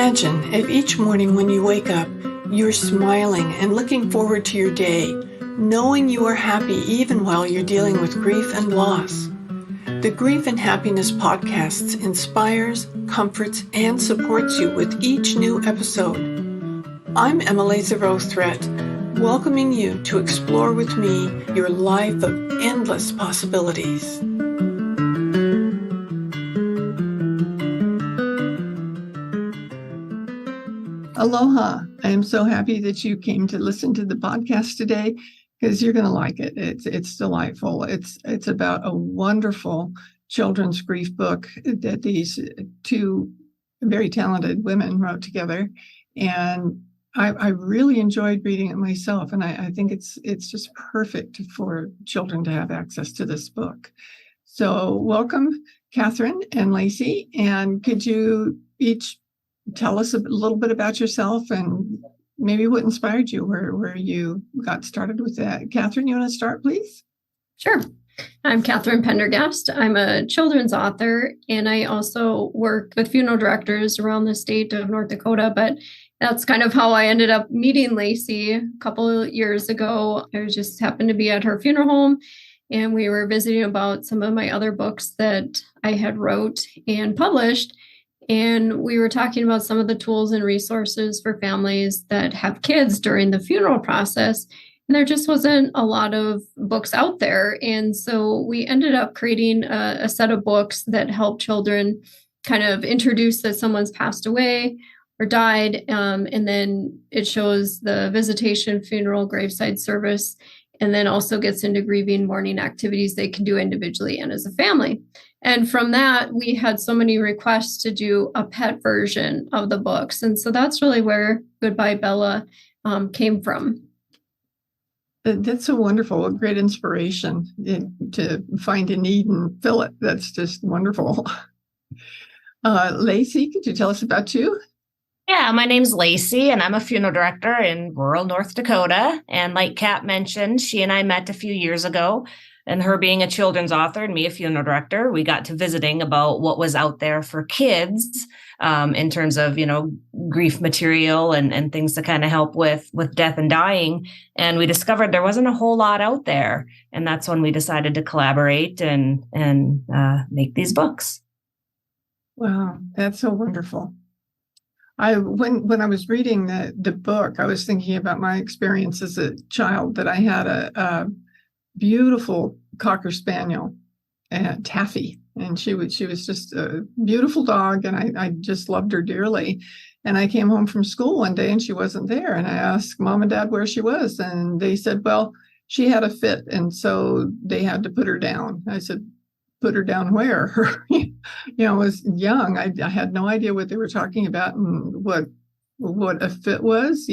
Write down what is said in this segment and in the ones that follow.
Imagine if each morning when you wake up, you're smiling and looking forward to your day, knowing you are happy even while you're dealing with grief and loss. The Grief and Happiness podcast inspires, comforts, and supports you with each new episode. I'm Emily Rothret, welcoming you to explore with me your life of endless possibilities. Aloha. I am so happy that you came to listen to the podcast today because you're going to like it. It's delightful. It's about a wonderful children's grief book that these two very talented women wrote together. And I really enjoyed reading it myself. And I think it's just perfect for children to have access to this book. So welcome, Katherine and Lacie. And could you each tell us a little bit about yourself and maybe what inspired you, where you got started with that. Katherine, you want to start, please? Sure. I'm Katherine Pendergast. I'm a children's author, and I also work with funeral directors around the state of North Dakota, but that's kind of how I ended up meeting Lacie a couple of years ago. I just happened to be at her funeral home, and we were visiting about some of my other books that I had wrote and published. And we were talking about some of the tools and resources for families that have kids during the funeral process. And there just wasn't a lot of books out there. And so we ended up creating a set of books that help children kind of introduce that someone's passed away or died. And then it shows the visitation, funeral, graveside service, and then also gets into grieving, mourning activities they can do individually and as a family. And from that, we had so many requests to do a pet version of the books. And so that's really where Goodbye Bella came from. That's so wonderful. A great inspiration to find a need and fill it. That's just wonderful. Lacie, could you tell us about you? Yeah, my name's Lacie, and I'm a funeral director in rural North Dakota. And like Kat mentioned, she and I met a few years ago. And her being a children's author and me a funeral director, we got to visiting about what was out there for kids in terms of, grief material and things to kind of help with death and dying. And we discovered there wasn't a whole lot out there. And that's when we decided to collaborate and make these books. Wow, that's so wonderful. When I was reading the book, I was thinking about my experience as a child, that I had a beautiful Cocker Spaniel, Taffy, and she was just a beautiful dog, and I just loved her dearly. And I came home from school one day and she wasn't there, and I asked Mom and Dad where she was, and they said, well, she had a fit, and so they had to put her down. I said, put her down where? I was young. I had no idea what they were talking about and what a fit was.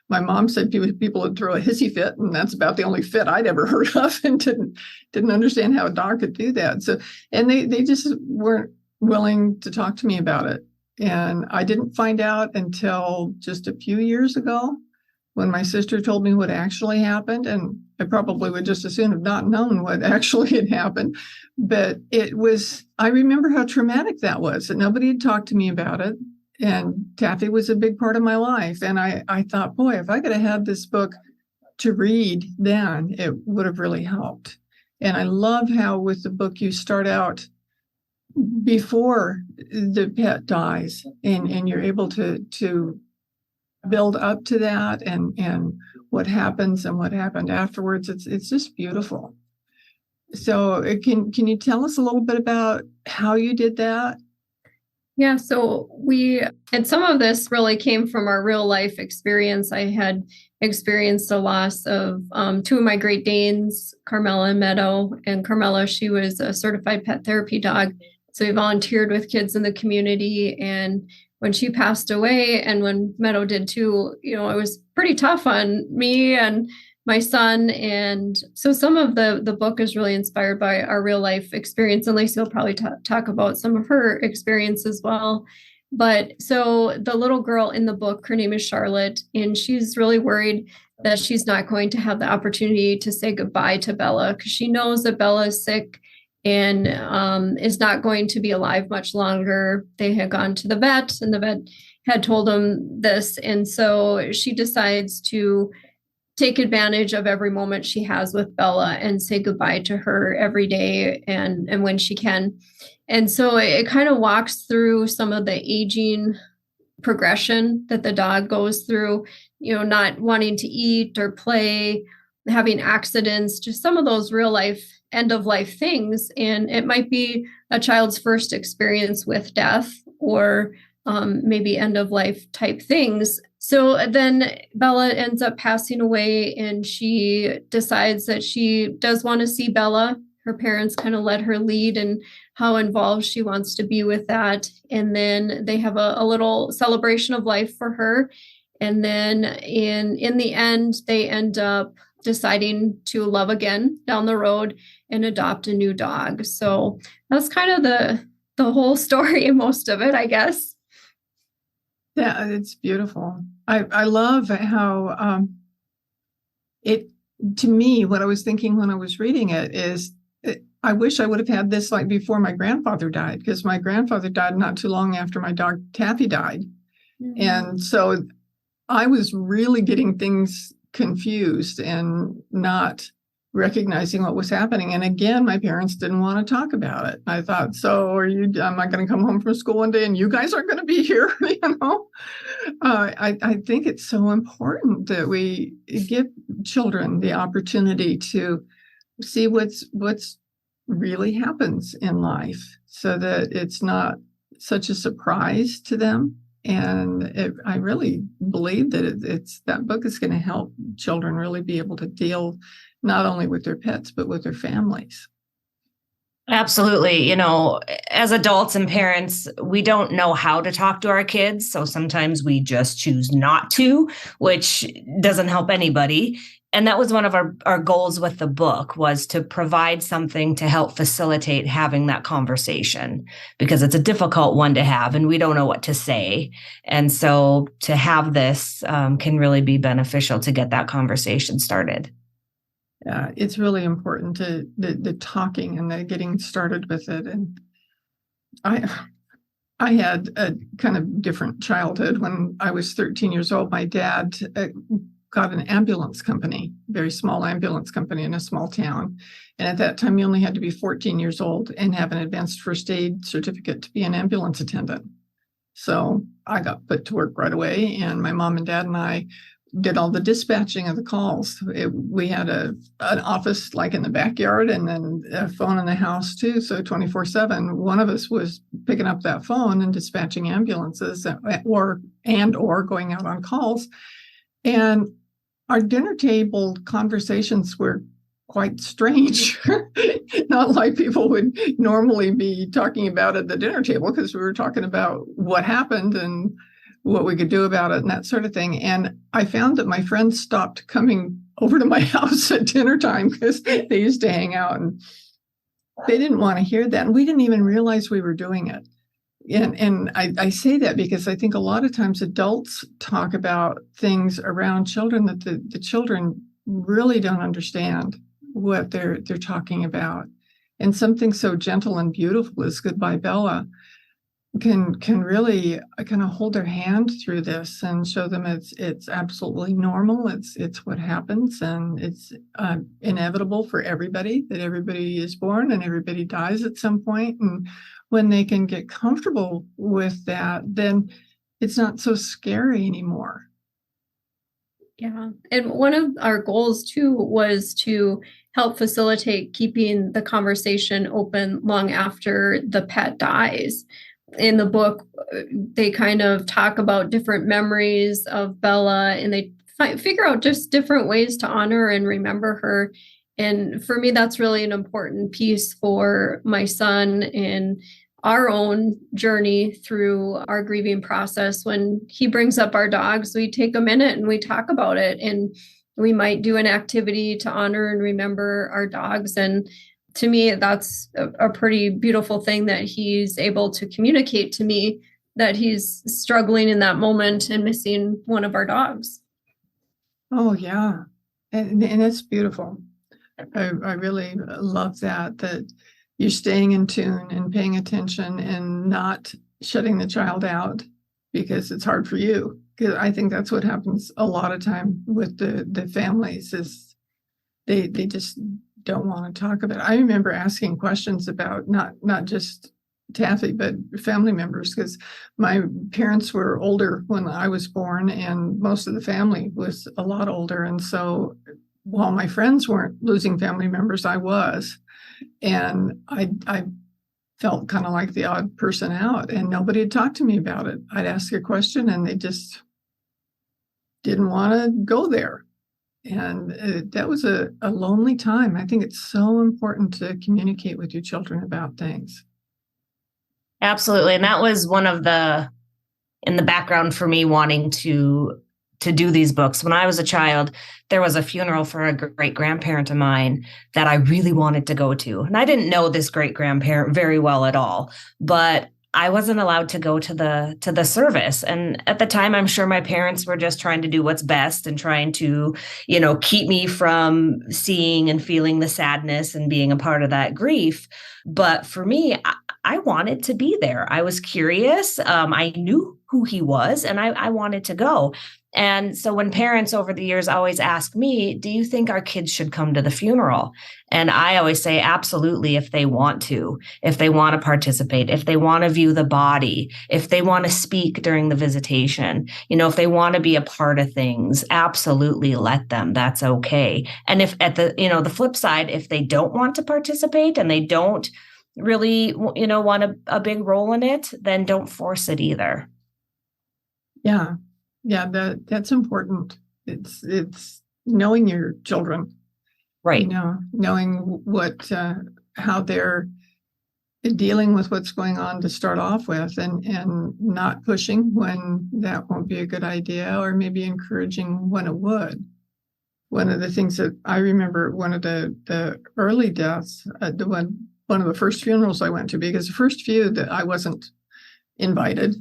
My mom said people would throw a hissy fit, and that's about the only fit I'd ever heard of, and didn't understand how a dog could do that. So, and they just weren't willing to talk to me about it. And I didn't find out until just a few years ago when my sister told me what actually happened. And I probably would just as soon have not known what actually had happened. But I remember how traumatic that was, that nobody had talked to me about it. And Taffy was a big part of my life. And I thought, boy, if I could have had this book to read then, it would have really helped. And I love how with the book you start out before the pet dies, and you're able to build up to that and what happens and what happened afterwards. It's just beautiful. So can you tell us a little bit about how you did that? Yeah, so and some of this really came from our real life experience. I had experienced the loss of two of my Great Danes, Carmela and Meadow. And Carmela, she was a certified pet therapy dog. So we volunteered with kids in the community. And when she passed away, and when Meadow did too, it was pretty tough on me and my son. And so some of the book is really inspired by our real life experience. And Lacie will probably talk about some of her experience as well. But so the little girl in the book, her name is Charlotte, and she's really worried that she's not going to have the opportunity to say goodbye to Bella, because she knows that Bella is sick and is not going to be alive much longer. They had gone to the vet, and the vet had told them this. And so she decides to take advantage of every moment she has with Bella and say goodbye to her every day and when she can. And so it kind of walks through some of the aging progression that the dog goes through, not wanting to eat or play, having accidents, just some of those real life, end of life things. And it might be a child's first experience with death or maybe end of life type things. So then Bella ends up passing away, and she decides that she does want to see Bella. Her parents kind of let her lead and how involved she wants to be with that. And then they have a little celebration of life for her. And then in the end, they end up deciding to love again down the road and adopt a new dog. So that's kind of the whole story, most of it, I guess. Yeah, it's beautiful. I love how to me, what I was thinking when I was reading it is, I wish I would have had this like before my grandfather died, because my grandfather died not too long after my dog Taffy died. Mm-hmm. And so I was really getting things confused and not recognizing what was happening. And again, my parents didn't want to talk about it. I thought, am I going to come home from school one day and you guys aren't going to be here? I think it's so important that we give children the opportunity to see what's really happens in life, so that it's not such a surprise to them. And I really believe that that book is going to help children really be able to deal not only with their pets, but with their families. Absolutely. As adults and parents, we don't know how to talk to our kids. So sometimes we just choose not to, which doesn't help anybody. And that was one of our goals with the book, was to provide something to help facilitate having that conversation, because it's a difficult one to have and we don't know what to say. And so to have this can really be beneficial to get that conversation started. Yeah, it's really important to the talking and the getting started with it. And I had a kind of different childhood. When I was 13 years old, my dad got an ambulance company, very small ambulance company in a small town. And at that time, you only had to be 14 years old and have an advanced first aid certificate to be an ambulance attendant. So I got put to work right away, and my mom and dad and I did all the dispatching of the calls. We had an office like in the backyard, and then a phone in the house too. So 24/7, one of us was picking up that phone and dispatching ambulances, or going out on calls. And our dinner table conversations were quite strange. Not like people would normally be talking about at the dinner table, because we were talking about what happened and what we could do about it and that sort of thing. And I found that my friends stopped coming over to my house at dinner time, because they used to hang out and they didn't want to hear that. And we didn't even realize we were doing it. And I say that because I think a lot of times adults talk about things around children that the children really don't understand what they're talking about. And something so gentle and beautiful as Goodbye Bella can really kind of hold their hand through this and show them it's absolutely normal. It's what happens, and it's inevitable for everybody, that everybody is born and everybody dies at some point. And when they can get comfortable with that, then it's not so scary anymore. Yeah. And one of our goals too was to help facilitate keeping the conversation open long after the pet dies. In the book, they kind of talk about different memories of Bella, and they figure out just different ways to honor and remember her. And for me, that's really an important piece for my son in our own journey through our grieving process. When he brings up our dogs, we take a minute and we talk about it, and we might do an activity to honor and remember our dogs. And to me, that's a pretty beautiful thing, that he's able to communicate to me that he's struggling in that moment and missing one of our dogs. Oh, yeah. And it's beautiful. I really love that you're staying in tune and paying attention and not shutting the child out because it's hard for you. Because I think that's what happens a lot of time with the families is they just don't want to talk about it. I remember asking questions about not just Taffy, but family members, because my parents were older when I was born, and most of the family was a lot older. And so while my friends weren't losing family members, I was. And I felt kind of like the odd person out, and nobody had talked to me about it. I'd ask a question and they just didn't want to go there. And that was a lonely time. I think it's so important to communicate with your children about things. Absolutely. And that was one of in the background for me wanting to do these books. When I was a child, there was a funeral for a great grandparent of mine that I really wanted to go to. And I didn't know this great grandparent very well at all, but I wasn't allowed to go to the service. And at the time, I'm sure my parents were just trying to do what's best and trying to, keep me from seeing and feeling the sadness and being a part of that grief. But for me, I wanted to be there. I was curious. I knew who he was, and I wanted to go. And so when parents over the years always ask me, do you think our kids should come to the funeral? And I always say, absolutely, if they want to participate, if they want to view the body, if they want to speak during the visitation, if they want to be a part of things, absolutely let them. That's okay. And if at the flip side, if they don't want to participate and they don't really, want a big role in it, then don't force it either. Yeah. Yeah, that's important. It's knowing your children, right? Knowing what how they're dealing with what's going on to start off with, and not pushing when that won't be a good idea, or maybe encouraging when it would. One of the things that I remember, one of the early deaths, one of the first funerals I went to, because the first few that I wasn't invited.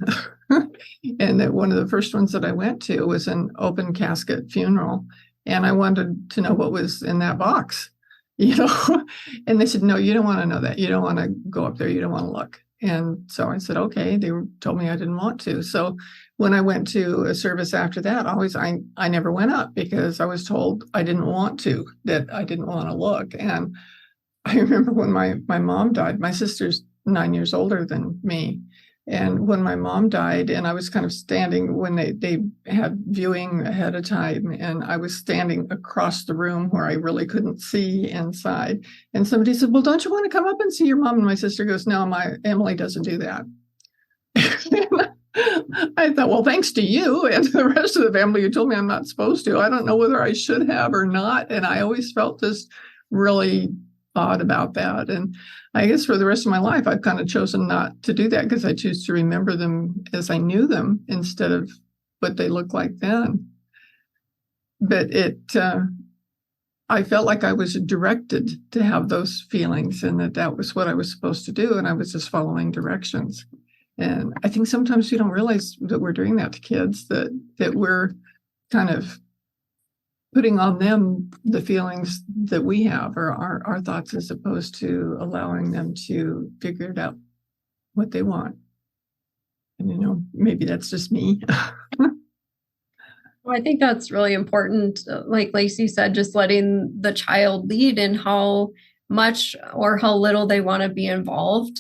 And that one of the first ones that I went to was an open casket funeral. And I wanted to know what was in that box, and they said, no, you don't want to know that. You don't want to go up there. You don't want to look. And so I said, okay. They told me I didn't want to. So when I went to a service after that, I never went up because I was told I didn't want to, that I didn't want to look. And I remember when my mom died. My sister's 9 years older than me. And when my mom died, and I was kind of standing when they had viewing ahead of time, and I was standing across the room where I really couldn't see inside. And somebody said, well, don't you want to come up and see your mom? And my sister goes, no, my Emily doesn't do that. I thought, well, thanks to you and the rest of the family who told me I'm not supposed to. I don't know whether I should have or not. And I always felt just really odd about that. And I guess for the rest of my life, I've kind of chosen not to do that because I choose to remember them as I knew them instead of what they looked like then. But I felt like I was directed to have those feelings, and that was what I was supposed to do. And I was just following directions. And I think sometimes we don't realize that we're doing that to kids, that we're kind of putting on them the feelings that we have, or our thoughts, as opposed to allowing them to figure it out what they want. And, maybe that's just me. Well, I think that's really important. Like Lacie said, just letting the child lead in how much or how little they want to be involved.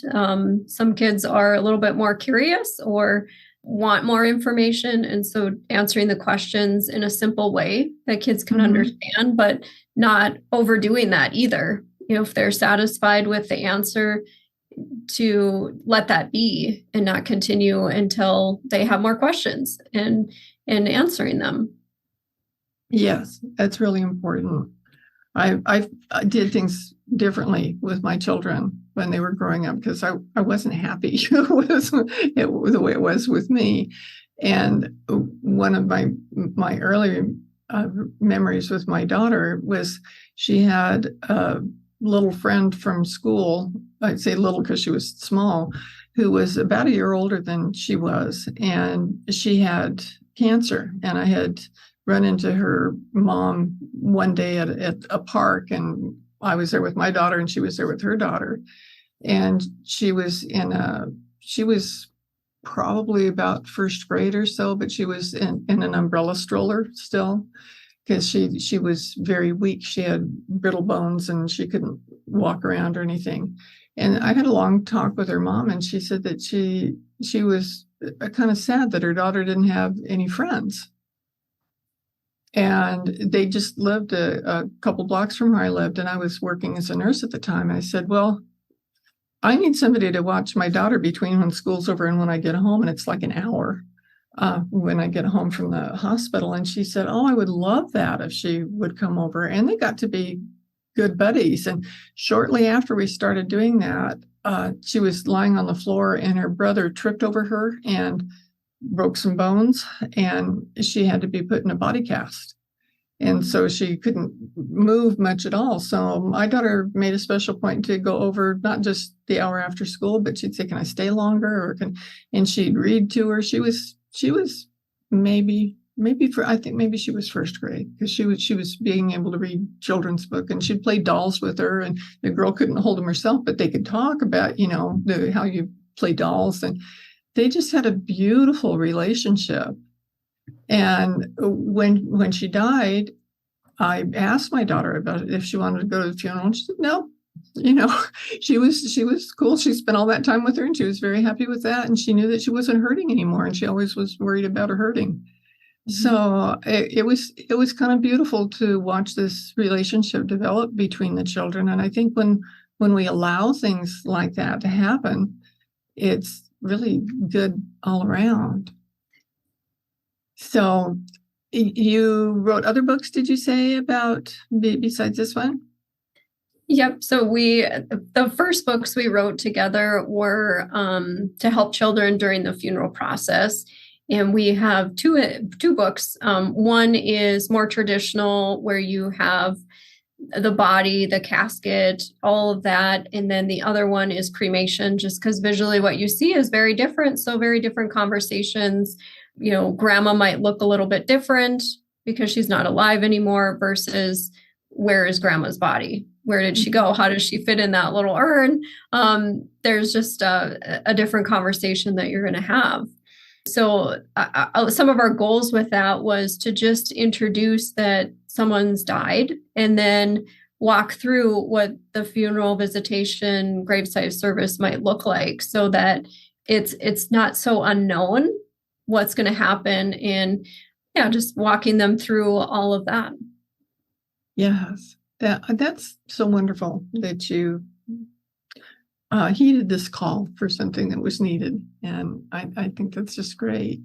Some kids are a little bit more curious or want more information. And so answering the questions in a simple way that kids can understand, but not overdoing that either. If they're satisfied with the answer, to let that be and not continue until they have more questions and answering them. Yes, that's really important. I did things differently with my children when they were growing up because I wasn't happy with the way it was with me. And one of my early memories with my daughter was she had a little friend from school. I'd say little because she was small, who was about a year older than she was, and she had cancer. And I had run into her mom one day at a park, and I was there with my daughter and she was there with her daughter. And she was probably about first grade or so, but she was in an umbrella stroller still, because she was very weak. She had brittle bones and she couldn't walk around or anything. And I had a long talk with her mom, and she said that she was kind of sad that her daughter didn't have any friends. And they just lived a couple blocks from where I lived, and I was working as a nurse at the time. I said, well, I need somebody to watch my daughter between when school's over and when I get home, and it's like an hour when I get home from the hospital. And she said, oh, I would love that if she would come over. And they got to be good buddies. And shortly after we started doing that, she was lying on the floor, and her brother tripped over her and broke some bones, and she had to be put in a body cast. And so she couldn't move much at all. So my daughter made a special point to go over, not just the hour after school, but she'd say, can I stay longer? Or and she'd read to her. She was maybe I think maybe she was first grade, because she was being able to read children's book, and she'd play dolls with her, and the girl couldn't hold them herself, but they could talk about, how you play dolls. And they just had a beautiful relationship. And when she died, I asked my daughter about it, if she wanted to go to the funeral, and she said no. She was cool. She spent all that time with her, and she was very happy with that. And she knew that she wasn't hurting anymore, and she always was worried about her hurting. Mm-hmm. So it was kind of beautiful to watch this relationship develop between the children. And I think when we allow things like that to happen, it's really good all around. So you wrote other books, did you say, about besides this one? Yep. So the first books we wrote together were to help children during the funeral process. And we have two books. One is more traditional, where you have the body, the casket, all of that. And then the other one is cremation, just because visually what you see is very different. So very different conversations. Grandma might look a little bit different because she's not alive anymore, versus where is grandma's body? Where did she go? How does she fit in that little urn? There's just a different conversation that you're going to have. So some of our goals with that was to just introduce that someone's died, and then walk through what the funeral visitation graveside service might look like, so that it's not so unknown what's going to happen, and just walking them through all of that. Yes, that's so wonderful that you heeded this call for something that was needed. And I think that's just great.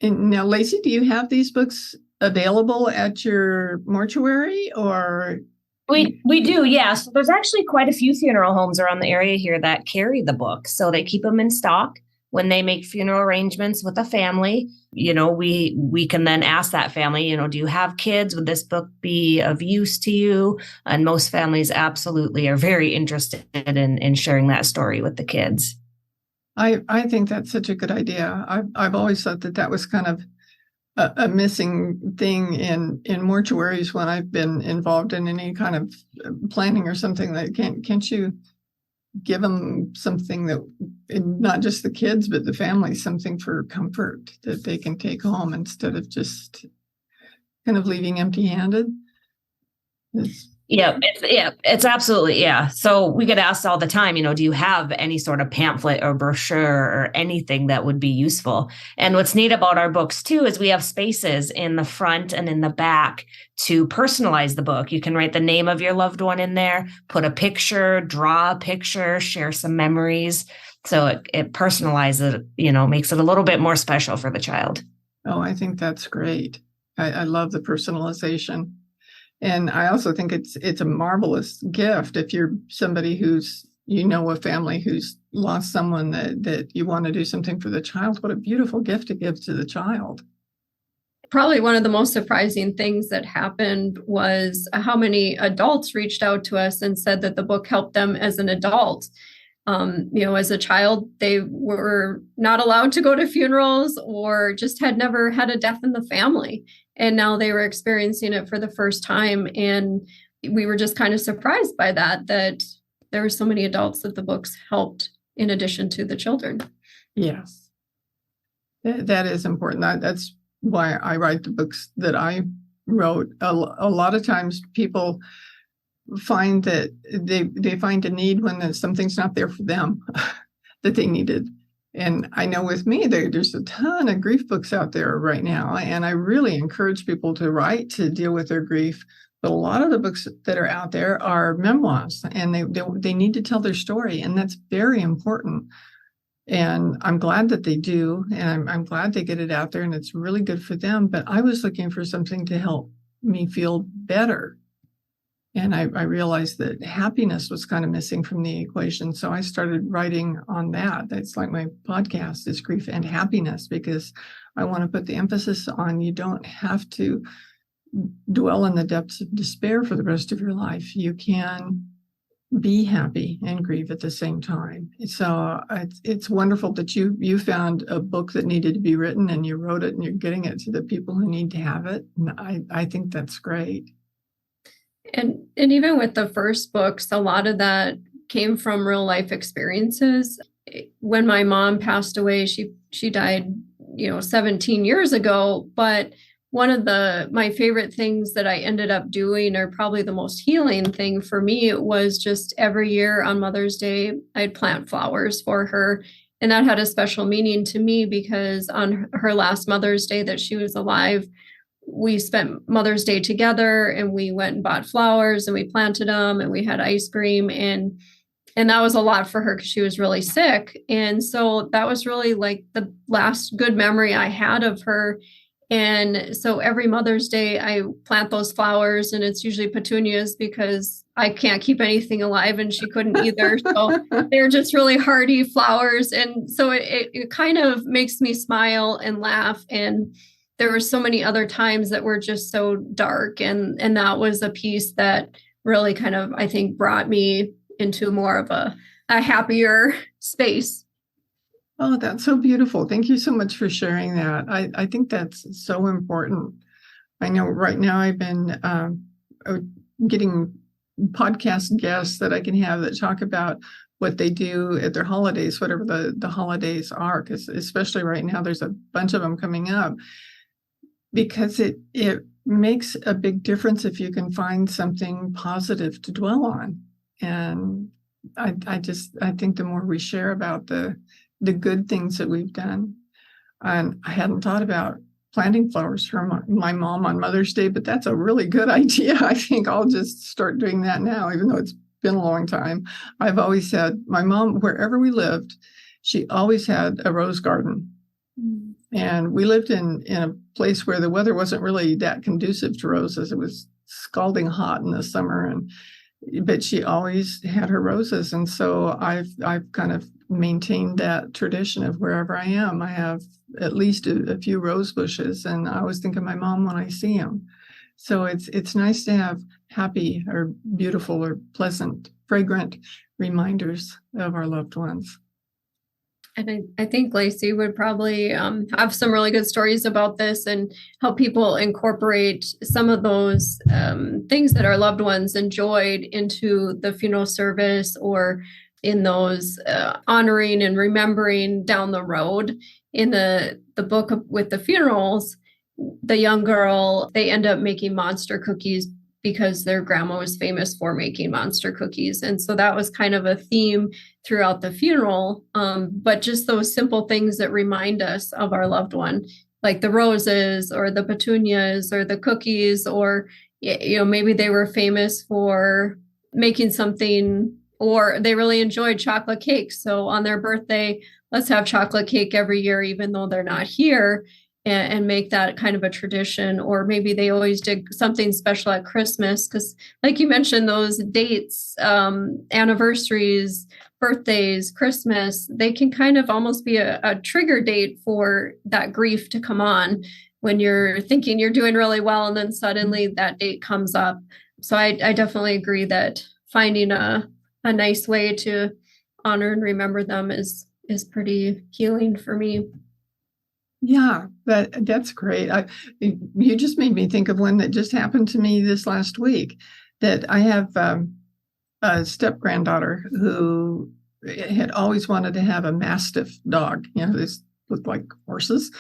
And now, Lacie, do you have these books available at your mortuary, or? We do, yeah. So there's actually quite a few funeral homes around the area here that carry the book. So they keep them in stock. When they make funeral arrangements with a family, we can then ask that family, do you have kids? Would this book be of use to you? And most families absolutely are very interested in sharing that story with the kids. I think that's such a good idea. I've always thought that was kind of a missing thing in mortuaries when I've been involved in any kind of planning or something. That can't you give them something that, not just the kids, but the family, something for comfort that they can take home, instead of just kind of leaving empty-handed? It's absolutely, yeah. So we get asked all the time, do you have any sort of pamphlet or brochure or anything that would be useful? And what's neat about our books too is we have spaces in the front and in the back to personalize the book. You can write the name of your loved one in there, put a picture, draw a picture, share some memories. So it personalizes it, makes it a little bit more special for the child. Oh, I think that's great. I love the personalization. And I also think it's a marvelous gift if you're somebody who's, a family who's lost someone that you want to do something for the child. What a beautiful gift to give to the child. Probably one of the most surprising things that happened was how many adults reached out to us and said that the book helped them as an adult. As a child, they were not allowed to go to funerals, or just had never had a death in the family. And now they were experiencing it for the first time. And we were just kind of surprised by that there were so many adults that the books helped in addition to the children. Yes. That is important. That's why I write the books that I wrote. A lot of times people find that they find a need when something's not there for them that they needed. And I know with me, there's a ton of grief books out there right now, and I really encourage people to write to deal with their grief. But a lot of the books that are out there are memoirs, and they need to tell their story, and that's very important. And I'm glad that they do, and I'm glad they get it out there, and it's really good for them. But I was looking for something to help me feel better. And I realized that happiness was kind of missing from the equation. So I started writing on that. That's like my podcast is Grief and Happiness, because I want to put the emphasis on you don't have to dwell in the depths of despair for the rest of your life. You can be happy and grieve at the same time. So it's wonderful that you found a book that needed to be written and you wrote it and you're getting it to the people who need to have it. And I think that's great. And even with the first books, a lot of that came from real life experiences. When my mom passed away, she died, 17 years ago. But one of my favorite things that I ended up doing, or probably the most healing thing for me, was just every year on Mother's Day, I'd plant flowers for her. And that had a special meaning to me because on her last Mother's Day that she was alive, we spent Mother's Day together, and we went and bought flowers and we planted them and we had ice cream, and that was a lot for her because she was really sick. And so that was really like the last good memory I had of her. And so every Mother's Day I plant those flowers, and it's usually petunias because I can't keep anything alive and she couldn't either. So they're just really hardy flowers. And so it kind of makes me smile and laugh. And there were so many other times that were just so dark. And that was a piece that really kind of, I think, brought me into more of a happier space. Oh, that's so beautiful. Thank you so much for sharing that. I think that's so important. I know right now I've been getting podcast guests that I can have that talk about what they do at their holidays, whatever the holidays are, because especially right now, there's a bunch of them coming up. Because it makes a big difference if you can find something positive to dwell on. And I think the more we share about the good things that we've done, and I hadn't thought about planting flowers for my mom on Mother's Day, but that's a really good idea. I think I'll just start doing that now, even though it's been a long time. I've always had my mom, wherever we lived, she always had a rose garden. And we lived in a place where the weather wasn't really that conducive to roses. It was scalding hot in the summer, but she always had her roses. And so I've kind of maintained that tradition of wherever I am, I have at least a few rose bushes, and I always think of my mom when I see them. So it's nice to have happy or beautiful or pleasant, fragrant reminders of our loved ones. And I think Lacie would probably have some really good stories about this and help people incorporate some of those things that our loved ones enjoyed into the funeral service, or in those honoring and remembering down the road. In the book with the funerals, the young girl, they end up making monster cookies because their grandma was famous for making monster cookies. And so that was kind of a theme throughout the funeral. But just those simple things that remind us of our loved one, like the roses or the petunias or the cookies, or, maybe they were famous for making something, or they really enjoyed chocolate cake. So on their birthday, let's have chocolate cake every year, even though they're not here. And make that kind of a tradition. Or maybe they always did something special at Christmas, because like you mentioned, those dates, anniversaries, birthdays, Christmas, they can kind of almost be a trigger date for that grief to come on when you're thinking you're doing really well, and then suddenly that date comes up. So I definitely agree that finding a nice way to honor and remember them is pretty healing for me. Yeah, that's great. You just made me think of one that just happened to me this last week, that I have a a step granddaughter who had always wanted to have a Mastiff dog. These looked like horses,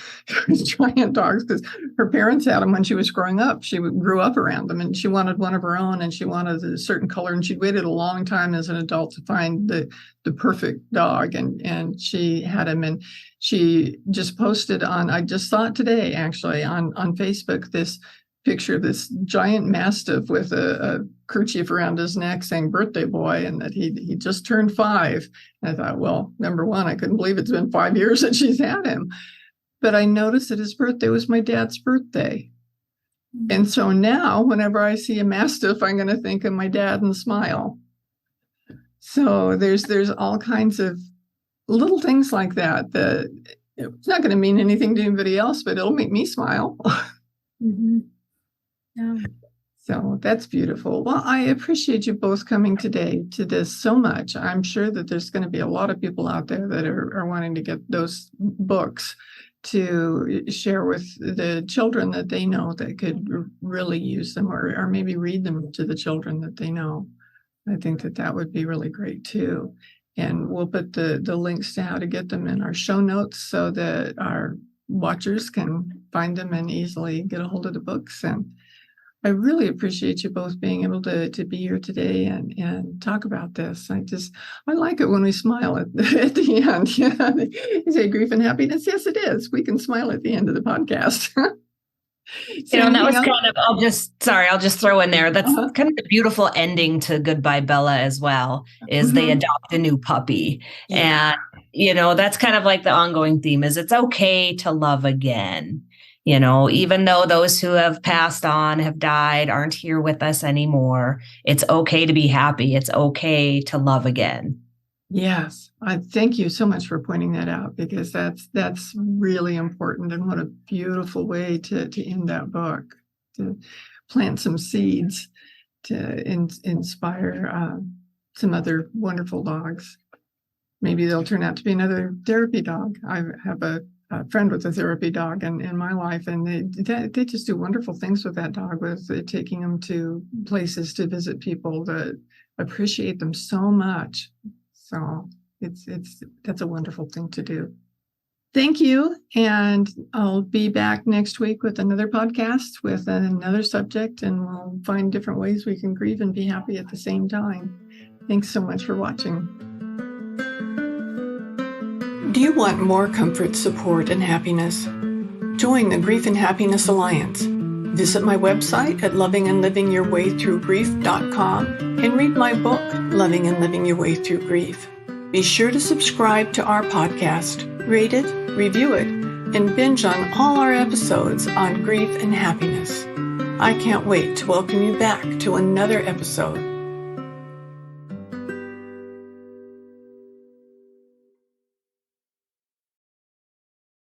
giant dogs, because her parents had them when she was growing up. She grew up around them, and she wanted one of her own, and she wanted a certain color, and she'd waited a long time as an adult to find the perfect dog, and she had him, and she just posted on, I just saw it today, actually, on Facebook, this picture of this giant Mastiff with a kerchief around his neck saying birthday boy, and that he just turned 5. And I thought, well, number one, I couldn't believe it's been 5 years that she's had him. But I noticed that his birthday was my dad's birthday. And so now whenever I see a Mastiff, I'm going to think of my dad and smile. So there's all kinds of little things like that it's not going to mean anything to anybody else, but it'll make me smile. Mm-hmm. Yeah. So that's beautiful. Well, I appreciate you both coming today to this so much. I'm sure that there's going to be a lot of people out there that are wanting to get those books to share with the children that they know that could really use them, or maybe read them to the children that they know. I think that would be really great too. And we'll put the links to how to get them in our show notes so that our watchers can find them and easily get a hold of the books. And I really appreciate you both being able to be here today and talk about this. I like it when we smile at the end. You say grief and happiness. Yes, it is. We can smile at the end of the podcast. And that was kind of, I'll just throw in there. That's kind of the beautiful ending to Goodbye Bella as well, is they adopt a new puppy. Yeah. And, that's kind of like the ongoing theme is it's okay to love again. Even though those who have passed on, have died, aren't here with us anymore, it's okay to be happy. It's okay to love again. Yes. I thank you so much for pointing that out, because that's really important. And what a beautiful way to end that book, to plant some seeds to inspire some other wonderful dogs. Maybe they'll turn out to be another therapy dog. I have a friend with a therapy dog in my life, and they just do wonderful things with that dog, with taking them to places to visit people that appreciate them so much. So that's a wonderful thing to do. Thank you. And I'll be back next week with another podcast with another subject, and we'll find different ways we can grieve and be happy at the same time. Thanks so much for watching. Do you want more comfort, support, and happiness? Join the Grief and Happiness Alliance. Visit my website at lovingandlivingyourwaythroughgrief.com and read my book, Loving and Living Your Way Through Grief. Be sure to subscribe to our podcast, rate it, review it, and binge on all our episodes on grief and happiness. I can't wait to welcome you back to another episode.